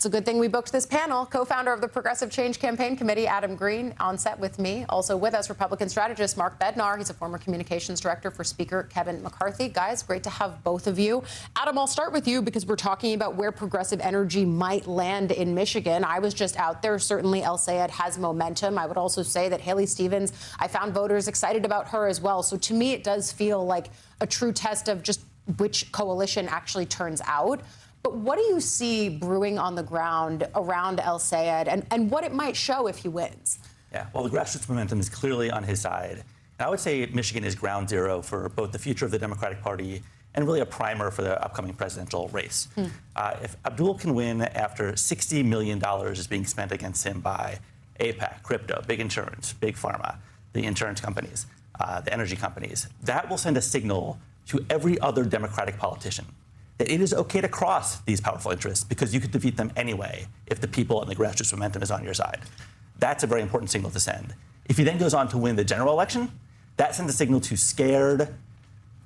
It's a good thing we booked this panel. Co-founder of the Progressive Change Campaign Committee, Adam Green, on set with me. Also with us, Republican strategist Mark Bednar. He's a former communications director for Speaker Kevin McCarthy. Guys, great to have both of you. Adam, I'll start with you because we're talking about where progressive energy might land in Michigan. I was just out there. Certainly, El Sayed has momentum. I would also say that Haley Stevens, I found voters excited about her as well. So to me, it does feel like a true test of just which coalition actually turns out. But what do you see brewing on the ground around El Sayed and what it might show if he wins? Yeah, well, the grassroots momentum is clearly on his side. And I would say Michigan is ground zero for both the future of the Democratic Party and really a primer for the upcoming presidential race. If Abdul can win after $60 million is being spent against him by AIPAC, crypto, big insurance, big pharma, the insurance companies, the energy companies, that will send a signal to every other Democratic politician that it is okay to cross these powerful interests because you could defeat them anyway if the people and the grassroots momentum is on your side. That's a very important signal to send. If he then goes on to win the general election, that sends a signal to scared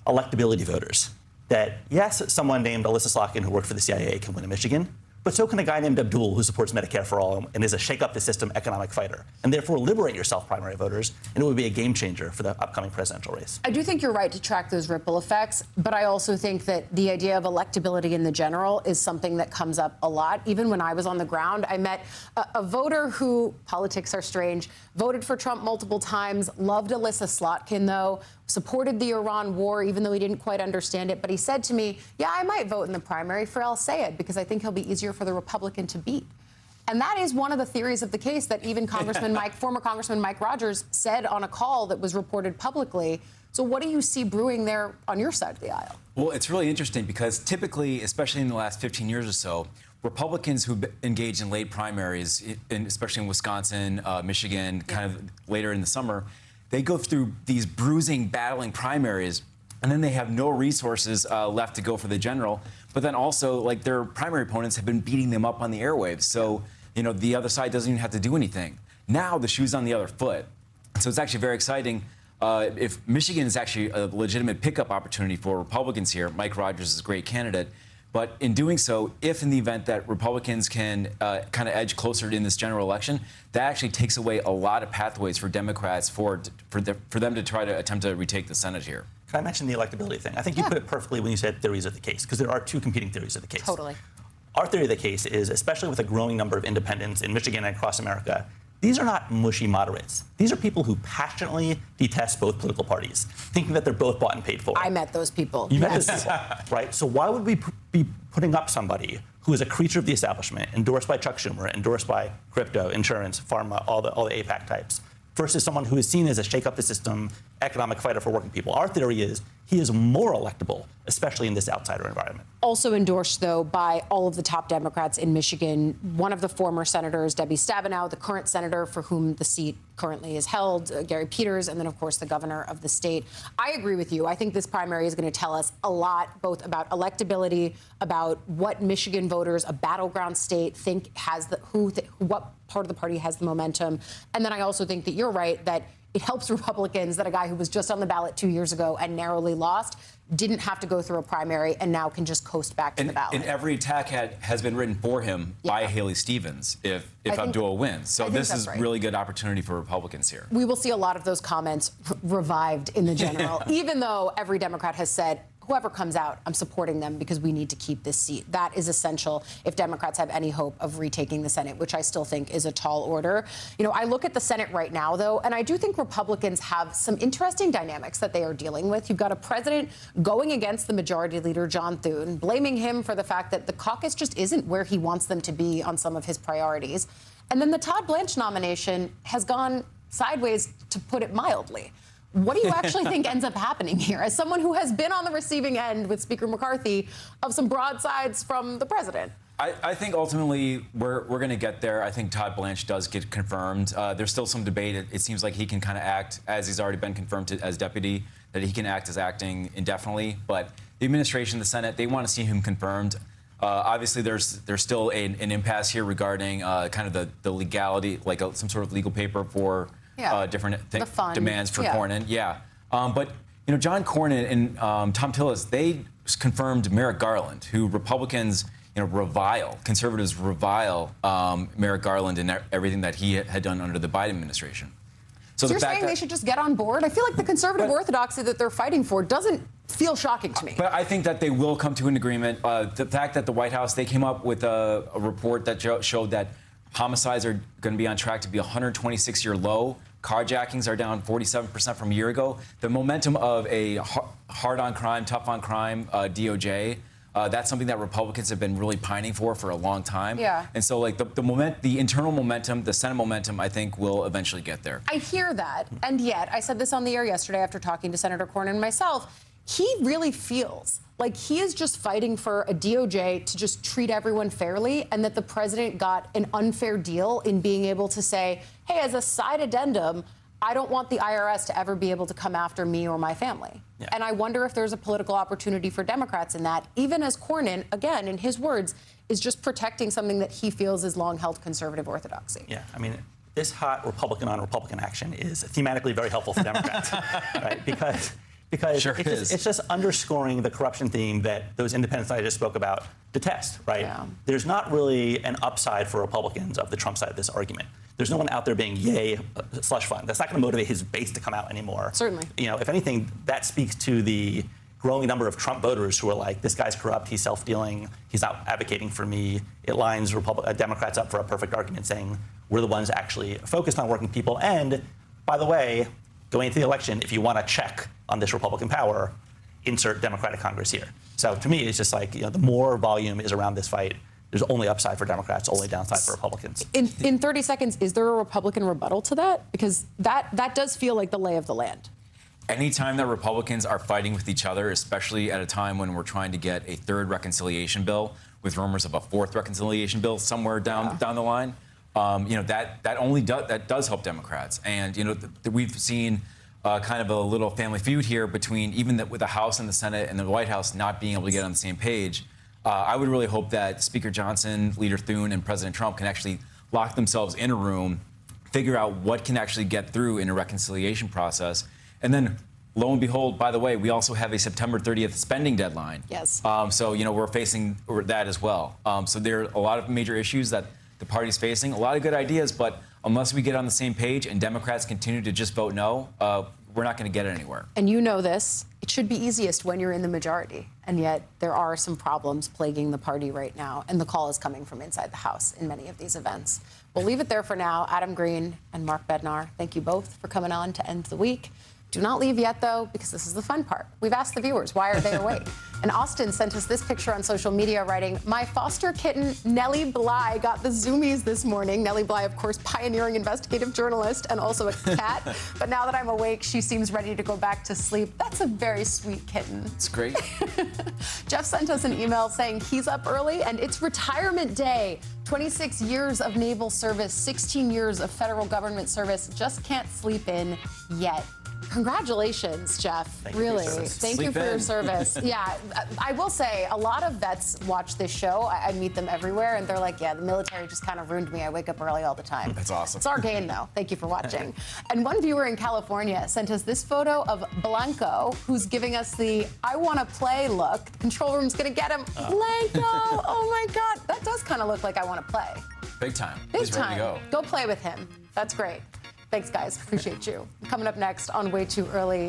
electability voters that, yes, someone named Alyssa Slotkin who worked for the CIA can win in Michigan, but so can a guy named Abdul who supports Medicare for all and is a shake-up-the-system economic fighter. And therefore liberate yourself primary voters, and it would be a game changer for the upcoming presidential race. I do think you're right to track those ripple effects, but I also think that the idea of electability in the general is something that comes up a lot. Even when I was on the ground, I met a voter who, politics are strange, voted for Trump multiple times, loved Alyssa Slotkin, though, supported the Iran war, even though he didn't quite understand it. But he said to me, yeah, I might vote in the primary for El Sayed because I think he'll be easier for the Republican to beat. And that is one of the theories of the case that even former Congressman Mike Rogers said on a call that was reported publicly. So what do you see brewing there on your side of the aisle? Well, it's really interesting because typically, especially in the last 15 years or so, Republicans who engaged in late primaries, especially in Wisconsin, Michigan, kind of later in the summer, they go through these bruising, battling primaries, and then they have no resources left to go for the general. But then also, like, their primary opponents have been beating them up on the airwaves. So, you know, the other side doesn't even have to do anything. Now the shoe's on the other foot. So it's actually very exciting. If Michigan is actually a legitimate pickup opportunity for Republicans here, Mike Rogers is a great candidate. But in doing so, if in the event that Republicans can kind of edge closer in this general election, that actually takes away a lot of pathways for Democrats for them to try to attempt to retake the Senate here. Can I mention the electability thing? I think you put it perfectly when you said theories of the case, because there are two competing theories of the case. Totally. Our theory of the case is, especially with a growing number of independents in Michigan and across America, these are not mushy moderates. These are people who passionately detest both political parties, thinking that they're both bought and paid for. I met those people. You met those people, right? So why would we be putting up somebody who is a creature of the establishment, endorsed by Chuck Schumer, endorsed by crypto, insurance, pharma, all the AIPAC types, versus someone who is seen as a shake-up-the-system economic fighter for working people? Our theory is he is more electable, especially in this outsider environment. Also endorsed, though, by all of the top Democrats in Michigan. One of the former senators, Debbie Stabenow, the current senator for whom the seat currently is held, Gary Peters, and then, of course, the governor of the state. I agree with you. I think this primary is going to tell us a lot, both about electability, about what Michigan voters, a battleground state, think has what part of the party has the momentum. And then I also think that you're right, that it helps Republicans that a guy who was just on the ballot 2 years ago and narrowly lost didn't have to go through a primary and now can just coast back to the ballot. And every attack has been written for him by Haley Stevens if Abdul wins. So this is really good opportunity for Republicans here. We will see a lot of those comments revived in the general, even though every Democrat has said, whoever comes out, I'm supporting them because we need to keep this seat. That is essential if Democrats have any hope of retaking the Senate, which I still think is a tall order. You know, I look at the Senate right now, though, and I do think Republicans have some interesting dynamics that they are dealing with. You've got a president going against the majority leader, John Thune, blaming him for the fact that the caucus just isn't where he wants them to be on some of his priorities. And then the Todd Blanche nomination has gone sideways, to put it mildly. What do you actually think ends up happening here? As someone who has been on the receiving end with Speaker McCarthy of some broadsides from the president. I think ultimately we're going to get there. I think Todd Blanche does get confirmed. There's still some debate. It seems like he can kind of act, as he's already been confirmed as deputy, that he can act as acting indefinitely. But the administration, the Senate, they want to see him confirmed. Obviously, there's still an impasse here regarding kind of the legality, like some sort of legal paper for different demands for Cornyn. But you know, John Cornyn and Tom Tillis, they confirmed Merrick Garland, who Republicans conservatives revile Merrick Garland and everything that he had done under the Biden administration. So you're saying they should just get on board? I feel like the conservative orthodoxy that they're fighting for doesn't feel shocking to me. But I think that they will come to an agreement. The fact that the White House, they came up with a report that showed that homicides are going to be on track to be 126-year low. Carjackings are down 47% from a year ago. The momentum of a hard-on-crime, tough-on-crime DOJ, that's something that Republicans have been really pining for a long time. Yeah. And so, like, the internal momentum, the Senate momentum, I think will eventually get there. I hear that, and yet, I said this on the air yesterday after talking to Senator Cornyn and myself, he really feels like he is just fighting for a DOJ to just treat everyone fairly, and that the president got an unfair deal in being able to say, hey, as a side addendum, I don't want the IRS to ever be able to come after me or my family. Yeah. And I wonder if there's a political opportunity for Democrats in that, even as Cornyn, again, in his words, is just protecting something that he feels is long-held conservative orthodoxy. Yeah, I mean, this hot Republican on Republican action is thematically very helpful for Democrats, right? Because sure it's just underscoring the corruption theme that those independents I just spoke about detest, right? Yeah. There's not really an upside for Republicans of the Trump side of this argument. There's no one out there being, yay, slush fund. That's not going to motivate his base to come out anymore. Certainly. You know, if anything, that speaks to the growing number of Trump voters who are like, this guy's corrupt, he's self-dealing, he's not advocating for me. It lines Democrats up for a perfect argument saying, we're the ones actually focused on working people. And, by the way, going into the election, if you want to check on this Republican power, insert Democratic Congress here. So to me, it's just like, you know, the more volume is around this fight, there's only upside for Democrats, only downside for Republicans. In 30 seconds, is there a Republican rebuttal to that? Because that does feel like the lay of the land. Anytime that Republicans are fighting with each other, especially at a time when we're trying to get a third reconciliation bill, with rumors of a fourth reconciliation bill somewhere down the line, you know, that does help Democrats. And you know, we've seen kind of a little family feud here between with the House and the Senate and the White House not being able to get on the same page. I would really hope that Speaker Johnson, Leader Thune, and President Trump can actually lock themselves in a room, figure out what can actually get through in a reconciliation process, and then, lo and behold, by the way, we also have a September 30th spending deadline. Yes. So, you know, we're facing that as well. So there are a lot of major issues that the party's facing, a lot of good ideas, but unless we get on the same page and Democrats continue to just vote no, we're not going to get anywhere. And you know this. It should be easiest when you're in the majority. And yet there are some problems plaguing the party right now. And the call is coming from inside the House in many of these events. We'll leave it there for now. Adam Green and Mark Bednar, thank you both for coming on to end the week. Do not leave yet, though, because this is the fun part. We've asked the viewers, why are they awake? And Austin sent us this picture on social media, writing, my foster kitten, Nellie Bly, got the zoomies this morning. Nellie Bly, of course, pioneering investigative journalist and also a cat. But now that I'm awake, she seems ready to go back to sleep. That's a very sweet kitten. It's great. Jeff sent us an email saying he's up early and it's retirement day. 26 years of naval service, 16 years of federal government service, just can't sleep in yet. Congratulations, Jeff. Thank you really. for your service. Thank you for your service. Yeah, I will say a lot of vets watch this show. I meet them everywhere, and they're like, yeah, the military just kind of ruined me. I wake up early all the time. That's awesome. It's our gain, though. Thank you for watching. And one viewer in California sent us this photo of Blanco, who's giving us the I want to play look. The control room's going to get him. Blanco! Oh, my God. That does kind of look like I want to play. Big time. Big He's time. ready to go. Go play with him. That's great. Thanks, guys. Appreciate you. Coming up next on Way Too Early.